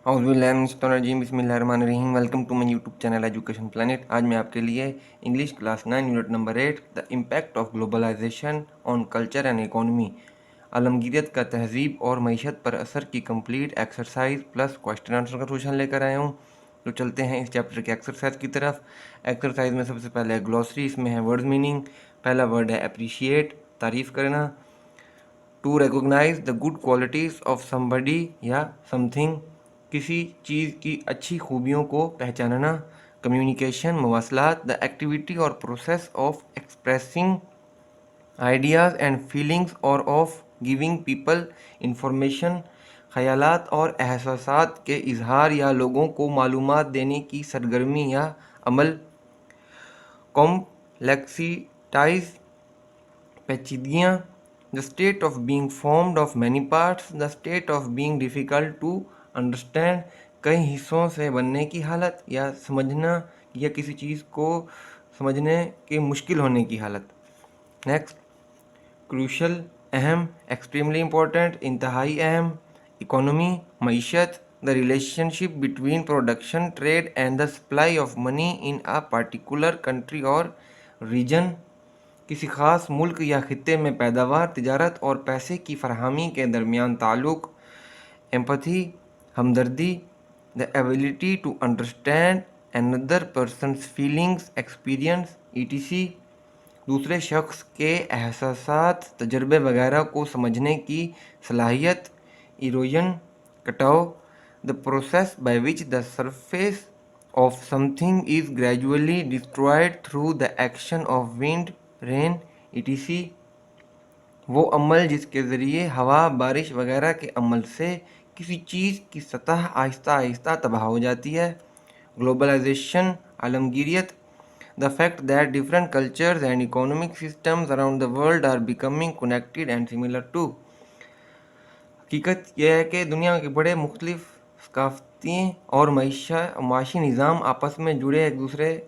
औज़ुबिल्लाहिमिनश्शैतानिर्रजीम बिस्मिल्लाहिर्रहमानिर्रहीम। Welcome to my YouTube channel education planet. आज मैं आपके लिए English class 9 unit number 8 the impact of globalisation on culture and economy, आलमगीरियत का तहजीब और मईशत पर असर की complete exercise plus question answer का सोल्यूशन लेकर आया हूँ। तो चलते हैं इस चैप्टर के एक्सरसाइज की तरफ। एक्सरसाइज में सबसे पहले ग्लॉसरी, इसमें है वर्ड मीनिंग। पहला वर्ड है अप्रिशिएट, तारीफ़ करना। To recognize the good qualities of somebody या समथिंग, किसी चीज़ की अच्छी खूबियों को पहचानना। कम्युनिकेशन, मवासलात, the activity or process of expressing ideas and feelings or of giving people information, ख़यालात और एहसासात के इजहार या लोगों को मालूमात देने की सरगर्मी या अमल। कॉम्प्लेक्सिटाइज, पेचीदगियाँ। The state of being formed of many parts, the state of being difficult to understand, कई हिस्सों से बनने की हालत या समझना या किसी चीज़ को समझने के मुश्किल होने की हालत। नेक्स्ट, क्रूशल, अहम, एक्सट्रीमली इम्पोर्टेंट, इंतहाई अहम। इकोनॉमी, मईशत, the relationship between production, trade and the supply of money in a particular country और रीजन, किसी ख़ास मुल्क या ख़ित्ते में पैदावार, तिजारत और पैसे की फरहमी के दरमियान ताल्लुक़। एम्पैथी, हमदर्दी, the ability to understand another person's feelings, experience, ETC, दूसरे शख्स के एहसासात, तजर्बे वगैरह को समझने की सलाहियत। इरोजन, कटाव, the process by which the surface of something is gradually destroyed through the action of wind, rain, etc, वो अमल जिसके ज़रिए हवा, बारिश वगैरह के अमल से किसी चीज़ की सतह आहिस्ता आहिस्ता तबाह हो जाती है। ग्लोबलाइजेशन, आलमगीरियत, the fact that different cultures and economic systems around the world are becoming connected and similar to, हकीकत यह है कि दुनिया के बड़े मुख्तलिफ सकाफ़ती और माशी निज़ाम आपस में जुड़े एक दूसरे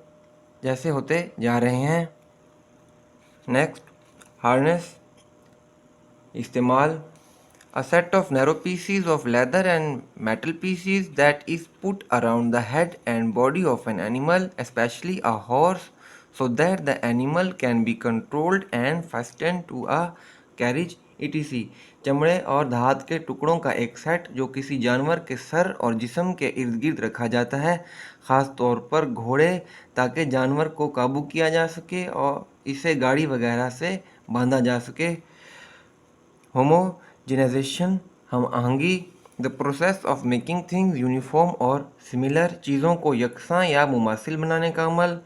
जैसे होते जा रहे हैं। नेक्स्ट, हार्नेस, इस्तेमाल, a set of narrow pieces of leather and metal pieces that is put around the head and body of an animal, especially a horse, so that the animal can be controlled and fastened to a carriage, etc. चमड़े और धात के टुकड़ों का एक set जो किसी जानवर के सर और जिस्म के इर्द गिर्द रखा जाता है, ख़ास तौर पर घोड़े, ताकि जानवर को काबू किया जा सके और इसे गाड़ी वगैरह से बांधा जा सके। होमोजेनाइजेशन, हम आहंगी, the process of making things uniform और सिमिलर, चीज़ों को यकसां या मुमासिल बनाने का अमल।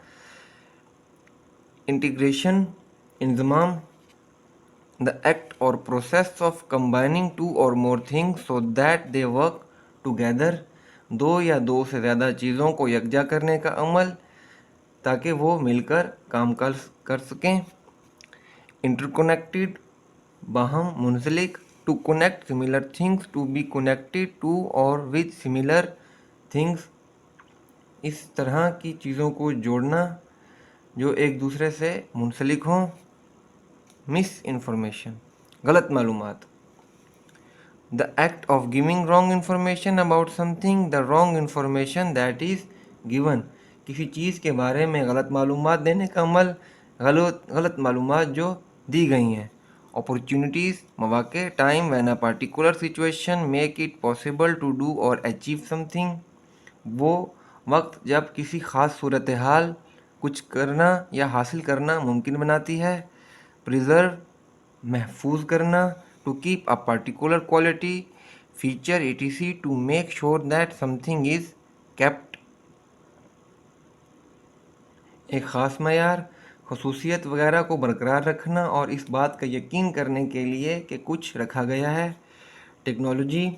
इंटीग्रेशन, इंज़माम, द एक्ट और प्रोसेस ऑफ कंबाइनिंग टू और more things so that they work together, दो या दो से ज़्यादा चीज़ों को यकजा करने का अमल ताकि वो मिलकर काम कर सकें। इंटरकनेक्टेड, बाहम मुंसलिक, to connect similar things, to be connected to और विद सिमिलर थिंग्स, इस तरह की चीज़ों को जोड़ना जो एक दूसरे से मुंसलिक हों। मिस इन्फॉर्मेशन, गलत मालूमात, the act of giving wrong information about something, the wrong information that is given, किसी चीज़ के बारे में गलत मालूमात देने का अमल, गलत मालूमात जो दी गई हैं। अपॉर्चुनिटीज़, मौके, time when a particular situation make it possible to do or achieve something, वो वक्त जब किसी ख़ास सूरत हाल कुछ करना या हासिल करना मुमकिन बनाती है। प्रिजर्व, महफूज करना, to keep a particular quality, feature, etc to make sure that something is kept, एक ख़ास मयार, खसूसियत वगैरह को बरकरार रखना और इस बात का यकीन करने के लिए कि कुछ रखा गया है। Technology,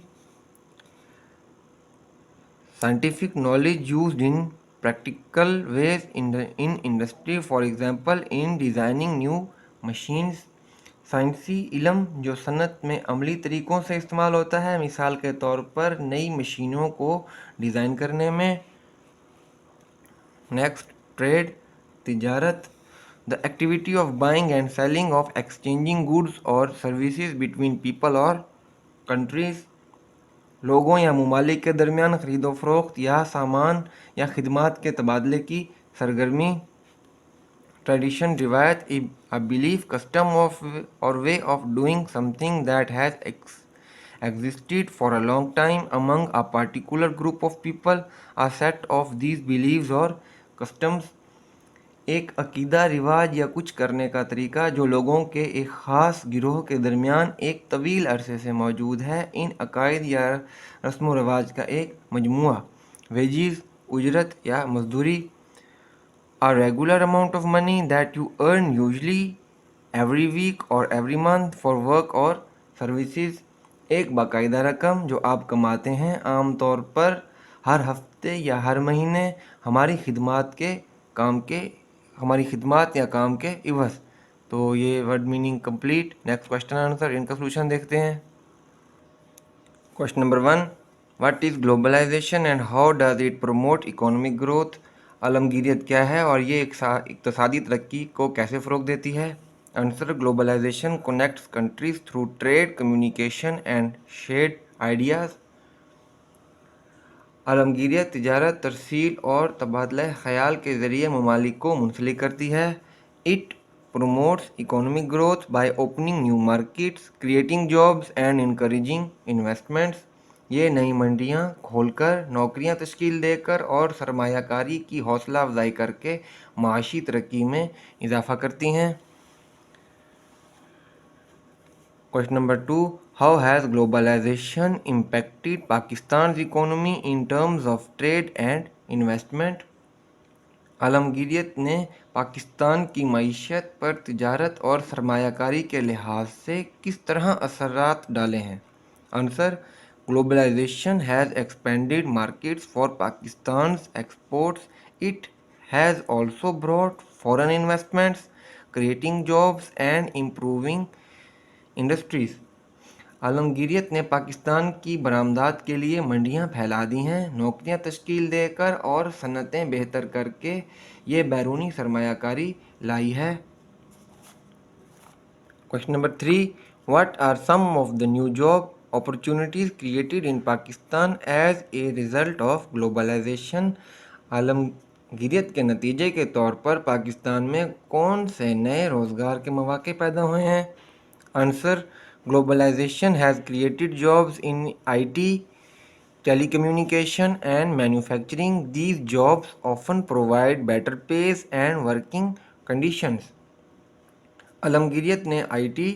scientific knowledge used in practical ways in industry, for example in designing new machines, साइंसी इल्म जो सनत में अमली तरीक़ों से इस्तेमाल होता है, मिसाल के तौर पर नई मशीनों को डिज़ाइन करने में। नेक्स्ट, ट्रेड, तिजारत, the activity of buying and selling, of exchanging goods और सर्विसेज बिटवीन पीपल और कंट्रीज। لوگوں یا ممالک کے درمیان خرید و فروخت یا سامان یا خدمات کے تبادلے کی سرگرمی. ٹریڈیشن روایت a belief, custom or way of doing something that has existed for a long time among a particular group of people. A set of these beliefs or customs ایک عقیدہ، رواج یا کچھ کرنے کا طریقہ جو لوگوں کے ایک خاص گروہ کے درمیان ایک طویل عرصے سے موجود ہے. ان عقائد یا رسم و رواج کا ایک مجموعہ. ویجز اجرت یا مزدوری. A regular amount of money that you earn usually every week or every month for work or services. ایک باقاعدہ رقم جو آپ کماتے ہیں عام طور پر ہر ہفتے یا ہر مہینے ہماری خدمات یا کام کے عوض. تو یہ word meaning complete. Next question answer, ان کا سولوشن دیکھتے ہیں. Question number 1، what is globalisation and how does it promote economic growth? عالمگیریت کیا ہے اور یہ اقتصادی ترقی کو کیسے فروغ دیتی ہے؟ Answer, globalisation connects countries through trade, communication and shared ideas. عالمگیریت تجارت، ترسیل اور تبادلہ خیال کے ذریعے ممالک کو منسلک کرتی ہے. It promotes economic growth by opening new markets, creating jobs and encouraging investments. یہ نئی منڈیاں کھول کر، نوکریاں تشکیل دے کر اور سرمایہ کاری کی حوصلہ افزائی کر کے معاشی ترقی میں اضافہ کرتی ہیں. Question number 2، how has globalisation impacted Pakistan's economy in terms of trade and investment? عالمگیریت نے پاکستان کی معیشت پر تجارت اور سرمایہ کاری کے لحاظ سے کس طرح اثرات ڈالے ہیں؟ Answer, globalisation has expanded markets for Pakistan's exports. It has also brought foreign investments, creating jobs and improving industries. عالمگیریت نے پاکستان کی برآمدات کے لیے منڈیاں پھیلا دی ہیں، نوکریاں تشکیل دے کر اور صنعتیں بہتر کر کے یہ بیرونی سرمایہ کاری لائی ہے. Question number 3، what are some of the new job opportunities created in Pakistan as a result of globalisation? عالمگیریت کے نتیجے کے طور پر پاکستان میں کون سے نئے روزگار کے مواقع پیدا ہوئے ہیں؟ Answer, globalisation has created jobs in IT, telecommunication and manufacturing. These jobs often provide better pays and working conditions. عالمگیریت نے IT،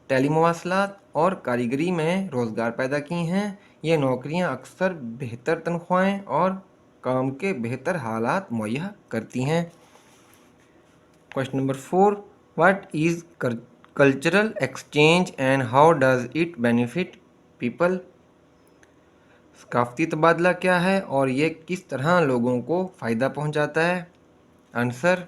ٹیلی مواصلات اور کاریگری میں روزگار پیدا کی ہیں. یہ نوکریاں اکثر بہتر تنخواہیں اور کام کے بہتر حالات مہیا کرتی ہیں. Question number 4، what is cultural exchange and how does it benefit people? ثقافتی تبادلہ کیا ہے اور یہ کس طرح لوگوں کو فائدہ پہنچاتا ہے؟ Answer,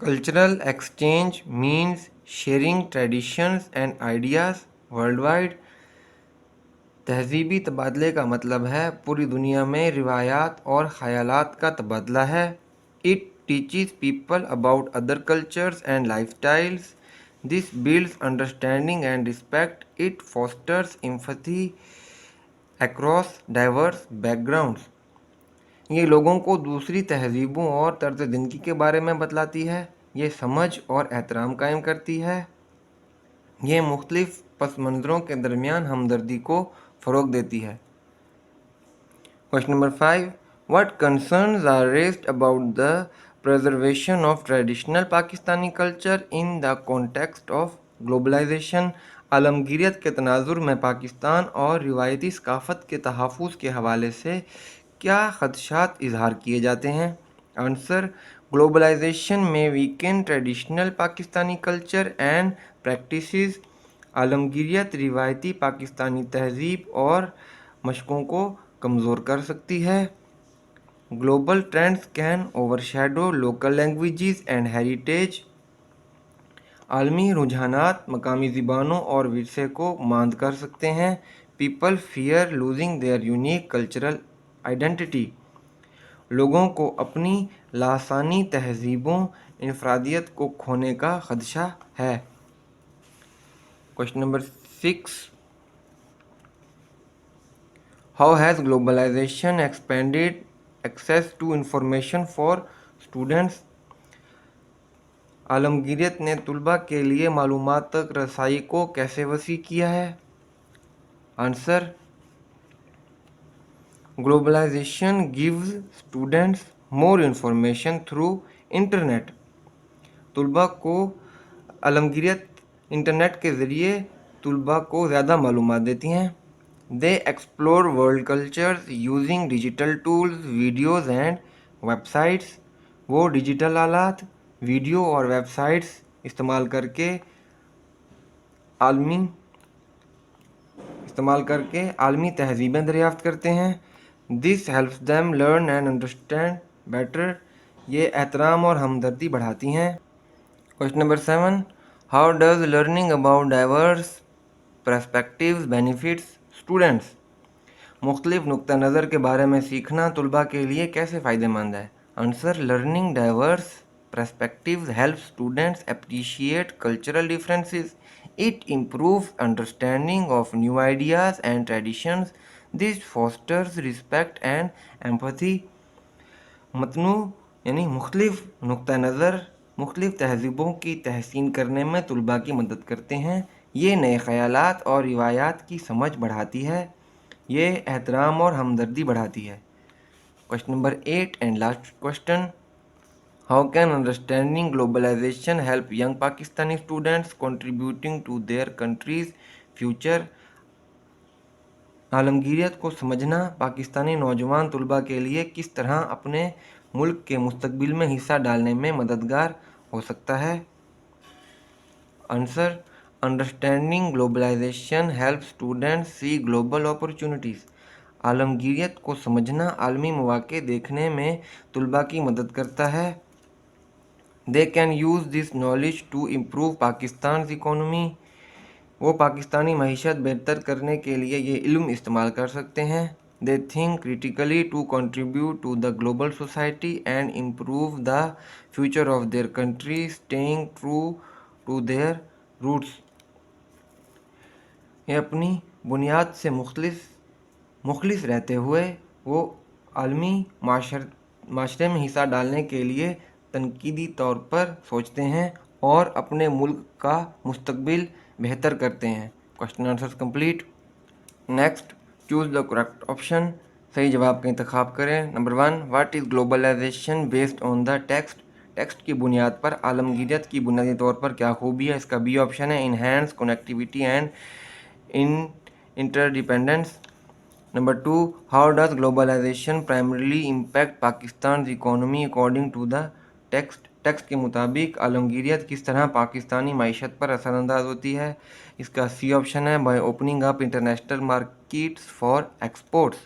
cultural exchange means sharing traditions and ideas world wide. تہذیبی تبادلے کا مطلب ہے پوری دنیا میں روایات اور خیالات کا تبادلہ ہے. It teaches people about other cultures and lifestyles. This builds understanding and respect. It fosters empathy across diverse backgrounds. یہ لوگوں کو دوسری تہذیبوں اور طرز زندگی کے بارے میں بتلاتی ہے. یہ سمجھ اور احترام قائم کرتی ہے. یہ مختلف پس منظروں کے درمیان ہمدردی کو فروغ دیتی ہے. Question number 5، what concerns are raised about the preservation of traditional Pakistani culture in the context of globalization؟ عالمگیریت کے تناظر میں پاکستان اور روایتی ثقافت کے تحفظ کے حوالے سے کیا خدشات اظہار کیے جاتے ہیں؟ Answer, globalisation may weaken traditional Pakistani culture and practices. عالمگیریت روایتی پاکستانی تہذیب اور مشقوں کو کمزور کر سکتی ہے. Global trends can overshadow local languages and heritage. عالمی رجحانات مقامی زبانوں اور ورثے کو ماند کر سکتے ہیں. People fear losing their unique cultural identity. لوگوں کو اپنی لاسانی تہذیبوں انفرادیت کو کھونے کا خدشہ ہے. Question number 6، How has globalization expanded access to information for students? आलमगीरियत ने तुलबा के लिए मालूमात तक रसाई को कैसे वसी किया है? Answer, globalisation gives students more information through internet. तुलबा को आलमगीरियत इंटरनेट के ज़रिए तुलबा को ज़्यादा मालूमात देती हैं। दे explore world cultures using digital tools, videos and websites. वो डिजिटल आलात, वीडियो और वेबसाइट्स इस्तेमाल करके आलमी तहजीबें दरियाफ्त करते हैं। This helps them learn and understand better. ये एहतराम और हमदर्दी बढ़ाती हैं। Question number 7, how does learning about diverse perspectives benefits students? मुख्तलिफ नुक्ता नज़र के बारे में सीखना तुलबा के लिए कैसे फ़ायदेमंद है? Answer, learning diverse perspectives help students appreciate cultural differences. It improves understanding of new ideas and traditions. This fosters respect and empathy. मतनू यानी मुख्तलिफ नुक्ता नज़र मुख्तलिफ तहज़ीबों की तहसीन करने में तुलबा की मदद करते हैं। ये नए ख़यालात और रिवायात की समझ बढ़ाती है। ये एहतराम और हमदर्दी बढ़ाती है। Question number 8 and last question, how can understanding globalization help young Pakistani students contributing to their country's future? आलमगीरियत को समझना पाकिस्तानी नौजवान तुलबा के लिए किस तरह अपने मुल्क के मुस्तकबिल में हिस्सा डालने में मददगार हो सकता है? Answer, understanding globalization help students see global opportunities. आलमगीरियत को समझना आलमी मौक़े देखने में तुलबा की मदद करता है। They can use this knowledge to improve Pakistan economy. वो पाकिस्तानी मईशत बेहतर करने के लिए ये इल्म इस्तेमाल कर सकते हैं। They think critically to contribute to the global society and improve the future of their country, staying true to their roots. ये अपनी बुनियाद से मुखलिस रहते हुए वो आलमी माशरे में हिस्सा डालने के लिए तनकीदी तौर पर सोचते हैं और अपने मुल्क का मुस्तकबिल बेहतर करते हैं। Question answers complete. Next, choose the correct option. सही जवाब का इंतखाब करें। Number 1, what is globalization based on the text? Text की बुनियाद पर आलमगीरियत की बुनियादी तौर पर क्या खूबी है? इसका बी ऑप्शन है, enhance connectivity and interdependence. Number 2, how does globalization primarily impact Pakistan economy according to the text? Text के मुताबिक आलमगीरियत किस तरह पाकिस्तानी मईशत पर असरअंदाज होती है? इसका सी ऑप्शन है, by opening up international markets for exports.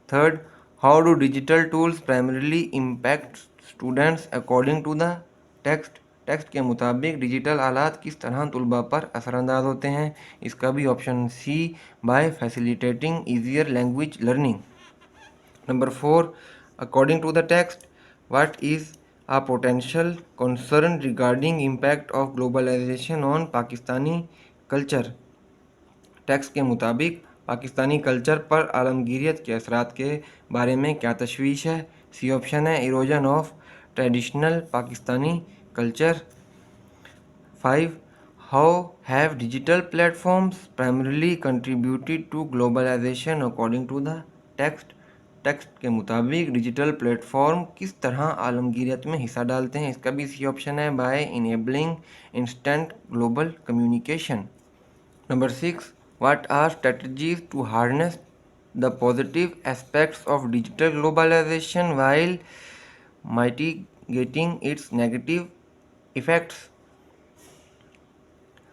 Third, how do digital tools primarily impact students according to the text? Text के मुताबिक डिजिटल आलात किस तरह तुलबा पर असरअंदाज होते हैं? इसका भी option C, by facilitating easier language learning. Number 4, according to the text, what is a potential concern regarding impact of globalization on Pakistani culture? Text के मुताबिक पाकिस्तानी कल्चर पर आलमगीरियत के असरात के बारे में क्या तशवीश है? सी ऑप्शन है, erosion of traditional Pakistani culture. 5, how have digital platforms primarily contributed to globalization according to the text? Text के मुताबिक डिजिटल प्लेटफॉर्म किस तरह आलमगीरियत में हिस्सा डालते हैं? इसका भी सी ऑप्शन है, by enabling instant global communication. Number 6, what are strategies to harness the positive aspects of digital globalization while mitigating its negative effects?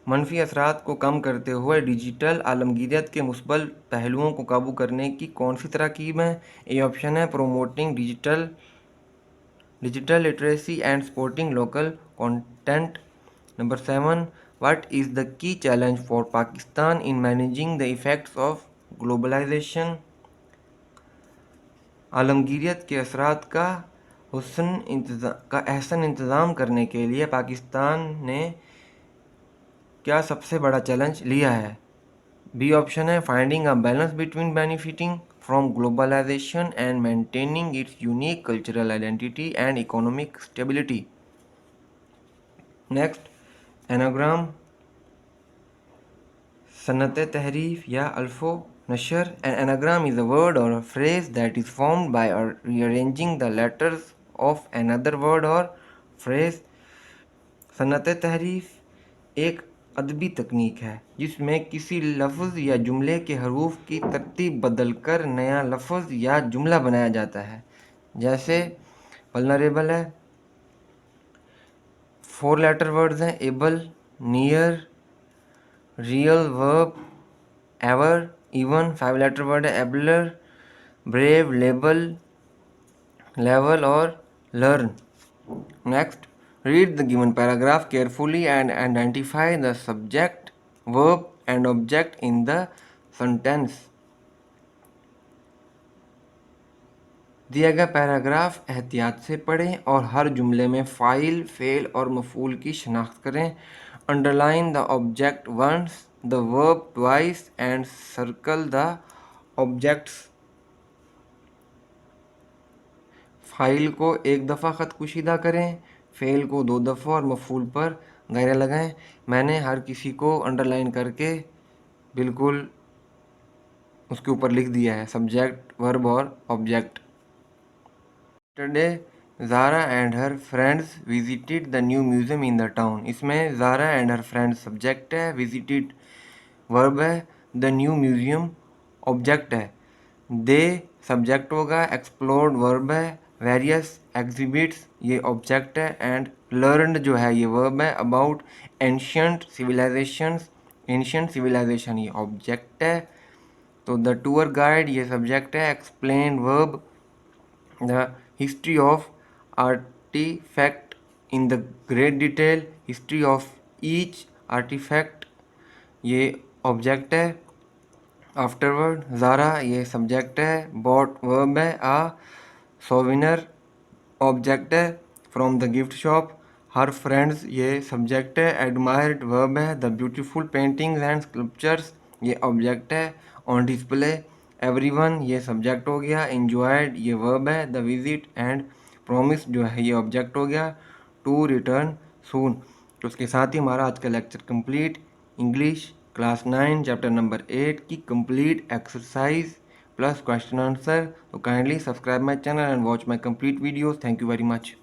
मनफी असरात को कम करते हुए डिजिटल आलमगीरियत के मुस्बल पहलुओं को काबू करने की कौन सी तरकीब है? ए ऑप्शन है, promoting digital literacy and supporting local content. Number 7, what is the key challenge for Pakistan in managing the effects of globalization? आलमगीरियत के असरात का एहसन इंतज़ाम करने के लिए पाकिस्तान ने क्या सबसे बड़ा चैलेंज लिया है? बी ऑप्शन है finding a balance between benefiting from globalization and maintaining its unique cultural identity and economic stability. Next, anagram, सनत तहरीफ या अल्फो नशर. An anagram is a word or a phrase that is formed by rearranging the letters of another word or phrase. Sanat तहरीफ एक अदबी तकनीक है जिसमें किसी लफ्ज़ या जुमले के हरूफ की तरतीब बदल कर नया लफ्ज़ या जुमला बनाया जाता है. जैसे वल्नरेबल है, 4 लेटर वर्ड्स हैं, able, near, real, verb, ever, even. 5 letter word है, एबलर, ब्रेव, लेबल, लेवल और learn. Next, read the given paragraph carefully and identify the subject, verb and object in the sentence. दिया गया paragraph एहतियात से पढ़ें और हर जुमले में फ़ाइल, फ़ेल और मफ़ूल की शनाख्त करें. Underline the object once, the verb twice and circle the objects. फ़ाइल को एक दफ़ा ख़त कुशीदा करें, फ़ेल को 2 दफ़ा और मफ़ूल पर दायरा लगाएं. मैंने हर किसी को अंडरलाइन करके बिल्कुल उसके ऊपर लिख दिया है, सब्जेक्ट, वर्ब और object. Yesterday, Zara and her friends visited the new museum in the town. इसमें Zara and her friends subject है, visited वर्ब है, the new museum ऑब्जेक्ट है. They सब्जेक्ट होगा, explored वर्ब है, various exhibits ये object है, and learned जो है ये वर्ब है, about ancient civilizations, ancient civilization ये ऑब्जेक्ट है. तो the tour guide ये सब्जेक्ट है, explain verb, the history of artifact in the great detail, history of each artifact ये ऑब्जेक्ट है. आफ्टरवर्ड, ज़ारा ये सब्जेक्ट है, बॉट वर्ब है, सोविनर ऑब्जेक्ट है, from the gift shop. Her friends ये सब्जेक्ट है, एडमायर्ड वर्ब है, the beautiful paintings and sculptures ये ऑब्जेक्ट है, ऑन डिस्प्ले. एवरीवन ये सब्जेक्ट हो गया, एंजॉयड ये वर्ब है, द विजिट एंड प्रॉमिस जो है ये ऑब्जेक्ट हो गया, टू रिटर्न सून. तो उसके साथ ही हमारा आज का lecture complete. English class 9 chapter number 8 की complete exercise plus question answer. तो kindly subscribe my channel and watch my complete videos. Thank you very much.